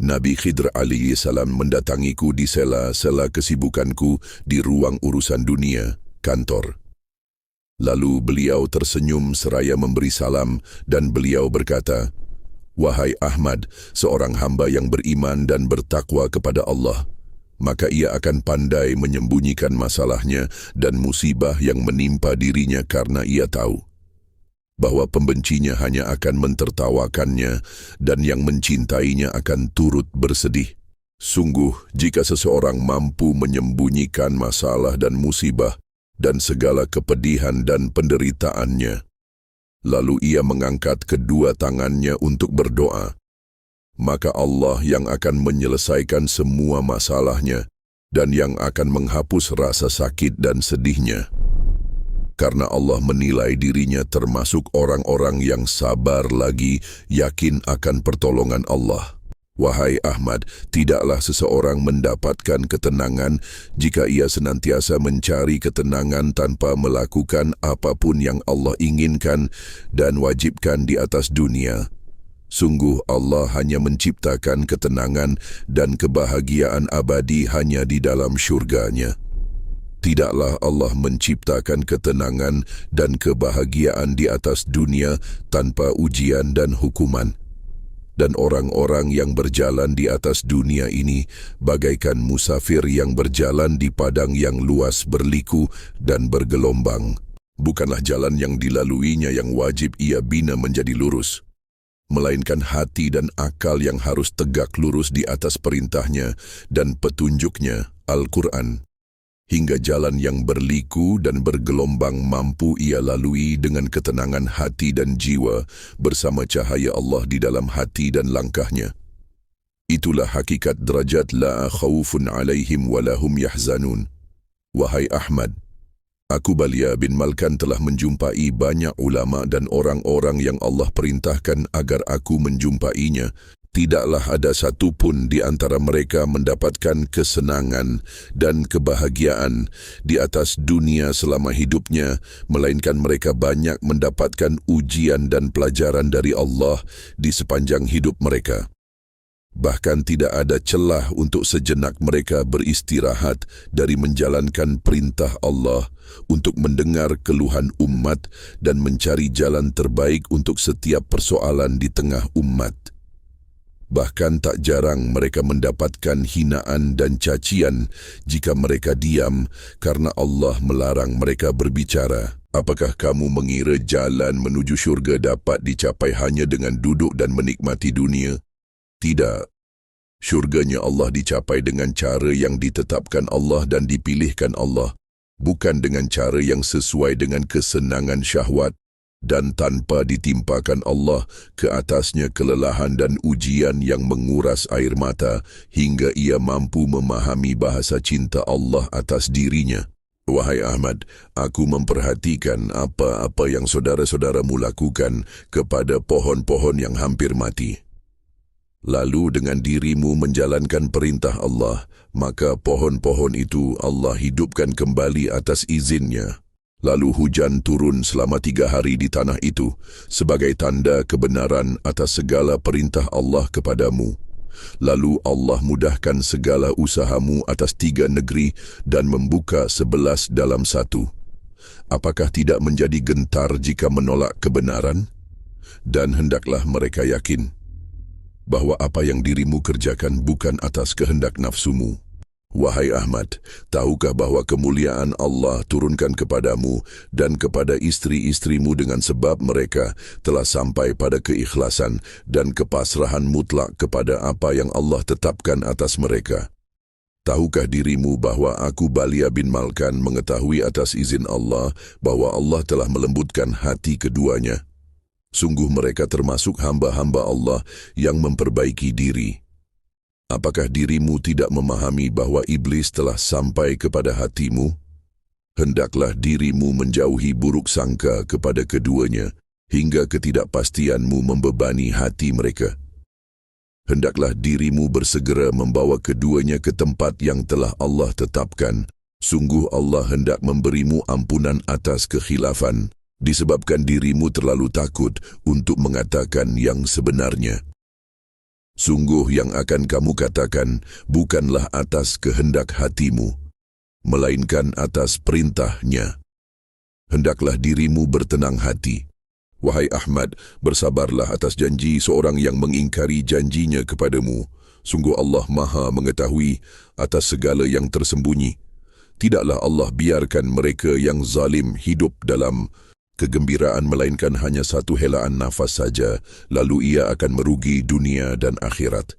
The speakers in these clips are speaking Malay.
Nabi Khidr alaihi salam mendatangiku di sela-sela kesibukanku di ruang urusan dunia, kantor. Lalu beliau tersenyum seraya memberi salam dan beliau berkata, "Wahai Ahmad, seorang hamba yang beriman dan bertakwa kepada Allah, maka ia akan pandai menyembunyikan masalahnya dan musibah yang menimpa dirinya karena ia tahu bahwa pembencinya hanya akan mentertawakannya dan yang mencintainya akan turut bersedih. Sungguh, jika seseorang mampu menyembunyikan masalah dan musibah dan segala kepedihan dan penderitaannya, lalu ia mengangkat kedua tangannya untuk berdoa, maka Allah yang akan menyelesaikan semua masalahnya dan yang akan menghapus rasa sakit dan sedihnya. Karena Allah menilai dirinya termasuk orang-orang yang sabar lagi yakin akan pertolongan Allah. Wahai Ahmad, tidaklah seseorang mendapatkan ketenangan jika ia senantiasa mencari ketenangan tanpa melakukan apapun yang Allah inginkan dan wajibkan di atas dunia. Sungguh Allah hanya menciptakan ketenangan dan kebahagiaan abadi hanya di dalam syurganya. Tidaklah Allah menciptakan ketenangan dan kebahagiaan di atas dunia tanpa ujian dan hukuman. Dan orang-orang yang berjalan di atas dunia ini bagaikan musafir yang berjalan di padang yang luas berliku dan bergelombang. Bukanlah jalan yang dilaluinya yang wajib ia bina menjadi lurus, melainkan hati dan akal yang harus tegak lurus di atas perintahnya dan petunjuknya, Al-Quran. Hingga jalan yang berliku dan bergelombang mampu ia lalui dengan ketenangan hati dan jiwa bersama cahaya Allah di dalam hati dan langkahnya. Itulah hakikat derajat la khawfun alaihim walahum yahzanun. Wahai Ahmad, aku Balia bin Malkan telah menjumpai banyak ulama dan orang-orang yang Allah perintahkan agar aku menjumpainya. Tidaklah ada satu pun di antara mereka mendapatkan kesenangan dan kebahagiaan di atas dunia selama hidupnya, melainkan mereka banyak mendapatkan ujian dan pelajaran dari Allah di sepanjang hidup mereka. Bahkan tidak ada celah untuk sejenak mereka beristirahat dari menjalankan perintah Allah untuk mendengar keluhan umat dan mencari jalan terbaik untuk setiap persoalan di tengah umat. Bahkan tak jarang mereka mendapatkan hinaan dan cacian jika mereka diam karena Allah melarang mereka berbicara. Apakah kamu mengira jalan menuju syurga dapat dicapai hanya dengan duduk dan menikmati dunia? Tidak. Syurganya Allah dicapai dengan cara yang ditetapkan Allah dan dipilihkan Allah, bukan dengan cara yang sesuai dengan kesenangan syahwat, dan tanpa ditimpakan Allah ke atasnya kelelahan dan ujian yang menguras air mata hingga ia mampu memahami bahasa cinta Allah atas dirinya. Wahai Ahmad, aku memperhatikan apa-apa yang saudara-saudaramu lakukan kepada pohon-pohon yang hampir mati. Lalu dengan dirimu menjalankan perintah Allah, maka pohon-pohon itu Allah hidupkan kembali atas izinnya. Lalu hujan turun selama 3 hari di tanah itu sebagai tanda kebenaran atas segala perintah Allah kepadamu. Lalu Allah mudahkan segala usahamu atas 3 negeri dan membuka 11 dalam 1. Apakah tidak menjadi gentar jika menolak kebenaran? Dan hendaklah mereka yakin bahwa apa yang dirimu kerjakan bukan atas kehendak nafsumu. Wahai Ahmad, tahukah bahwa kemuliaan Allah turunkan kepadamu dan kepada istri-istrimu dengan sebab mereka telah sampai pada keikhlasan dan kepasrahan mutlak kepada apa yang Allah tetapkan atas mereka? Tahukah dirimu bahwa aku Balia bin Malkan mengetahui atas izin Allah bahwa Allah telah melembutkan hati keduanya? Sungguh mereka termasuk hamba-hamba Allah yang memperbaiki diri. Apakah dirimu tidak memahami bahwa iblis telah sampai kepada hatimu? Hendaklah dirimu menjauhi buruk sangka kepada keduanya, hingga ketidakpastianmu membebani hati mereka. Hendaklah dirimu bersegera membawa keduanya ke tempat yang telah Allah tetapkan. Sungguh Allah hendak memberimu ampunan atas kekhilafan, disebabkan dirimu terlalu takut untuk mengatakan yang sebenarnya. Sungguh yang akan kamu katakan bukanlah atas kehendak hatimu, melainkan atas perintahnya. Hendaklah dirimu bertenang hati. Wahai Ahmad, bersabarlah atas janji seorang yang mengingkari janjinya kepadamu. Sungguh Allah Maha mengetahui atas segala yang tersembunyi. Tidaklah Allah biarkan mereka yang zalim hidup dalam kegembiraan melainkan hanya satu helaan nafas saja, lalu ia akan merugi dunia dan akhirat.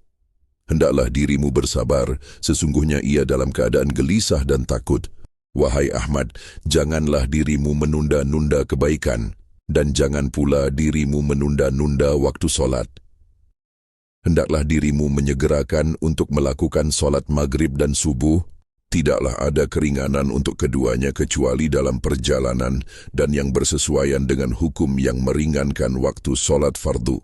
Hendaklah dirimu bersabar, sesungguhnya ia dalam keadaan gelisah dan takut. Wahai Ahmad, janganlah dirimu menunda-nunda kebaikan, dan jangan pula dirimu menunda-nunda waktu solat. Hendaklah dirimu menyegerakan untuk melakukan solat maghrib dan subuh. Tidaklah ada keringanan untuk keduanya kecuali dalam perjalanan dan yang bersesuaian dengan hukum yang meringankan waktu solat fardu.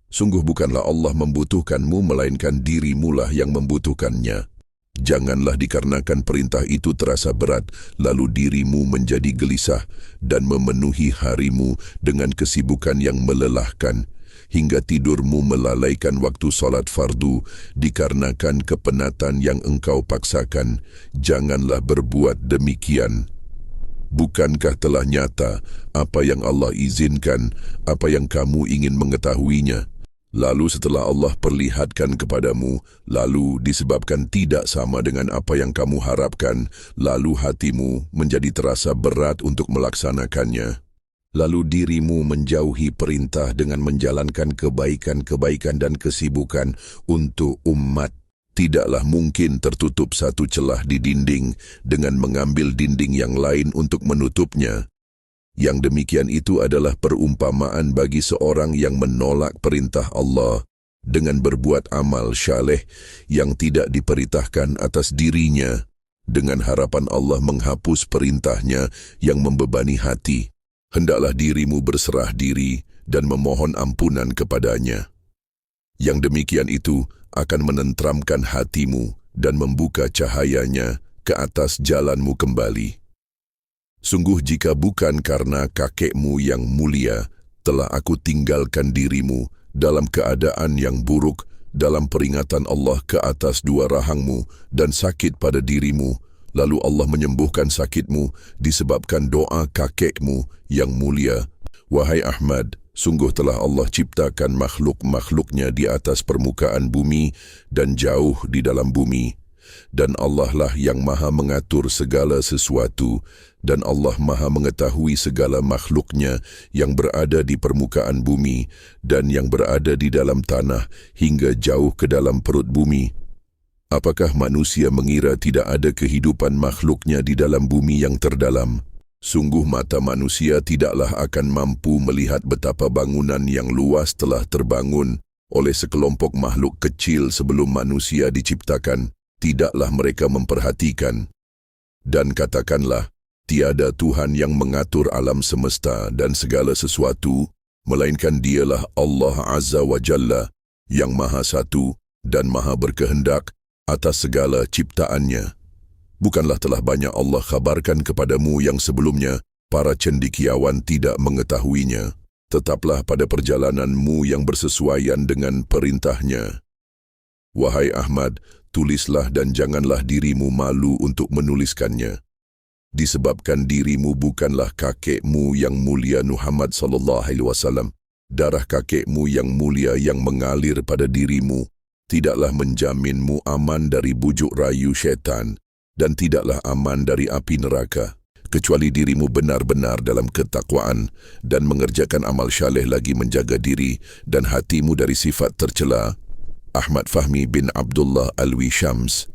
Sungguh bukanlah Allah membutuhkanmu, melainkan dirimulah yang membutuhkannya. Janganlah dikarenakan perintah itu terasa berat, lalu dirimu menjadi gelisah dan memenuhi harimu dengan kesibukan yang melelahkan, hingga tidurmu melalaikan waktu solat fardu dikarenakan kepenatan yang engkau paksakan. Janganlah berbuat demikian. Bukankah telah nyata apa yang Allah izinkan, apa yang kamu ingin mengetahuinya? Lalu setelah Allah perlihatkan kepadamu, lalu disebabkan tidak sama dengan apa yang kamu harapkan, lalu hatimu menjadi terasa berat untuk melaksanakannya. Lalu dirimu menjauhi perintah dengan menjalankan kebaikan-kebaikan dan kesibukan untuk umat. Tidaklah mungkin tertutup satu celah di dinding dengan mengambil dinding yang lain untuk menutupnya. Yang demikian itu adalah perumpamaan bagi seorang yang menolak perintah Allah dengan berbuat amal syaleh yang tidak diperintahkan atas dirinya, dengan harapan Allah menghapus perintahnya yang membebani hati. Hendaklah dirimu berserah diri dan memohon ampunan kepadanya. Yang demikian itu akan menentramkan hatimu dan membuka cahayanya ke atas jalanmu kembali. Sungguh jika bukan karena kakekmu yang mulia, telah aku tinggalkan dirimu dalam keadaan yang buruk, dalam peringatan Allah ke atas dua rahangmu dan sakit pada dirimu, lalu Allah menyembuhkan sakitmu disebabkan doa kakekmu yang mulia. Wahai Ahmad, sungguh telah Allah ciptakan makhluk-makhluknya di atas permukaan bumi dan jauh di dalam bumi. Dan Allah lah yang maha mengatur segala sesuatu, dan Allah maha mengetahui segala makhluknya yang berada di permukaan bumi dan yang berada di dalam tanah hingga jauh ke dalam perut bumi. Apakah manusia mengira tidak ada kehidupan makhluknya di dalam bumi yang terdalam? Sungguh mata manusia tidaklah akan mampu melihat betapa bangunan yang luas telah terbangun oleh sekelompok makhluk kecil sebelum manusia diciptakan. Tidaklah mereka memperhatikan. Dan katakanlah, tiada Tuhan yang mengatur alam semesta dan segala sesuatu, melainkan dialah Allah Azza wa Jalla, yang maha satu dan maha berkehendak atas segala ciptaannya. Bukanlah telah banyak Allah khabarkan kepadamu yang sebelumnya, para cendekiawan tidak mengetahuinya. Tetaplah pada perjalananmu yang bersesuaian dengan perintahnya. Wahai Ahmad, tulislah dan janganlah dirimu malu untuk menuliskannya. Disebabkan dirimu bukanlah kakekmu yang mulia Muhammad sallallahu alaihi wasallam. Darah kakekmu yang mulia yang mengalir pada dirimu tidaklah menjaminmu aman dari bujuk rayu syaitan dan tidaklah aman dari api neraka, kecuali dirimu benar-benar dalam ketakwaan dan mengerjakan amal syaleh lagi menjaga diri dan hatimu dari sifat tercela. Ahmad Fahmi bin Abdullah Alwi Syams.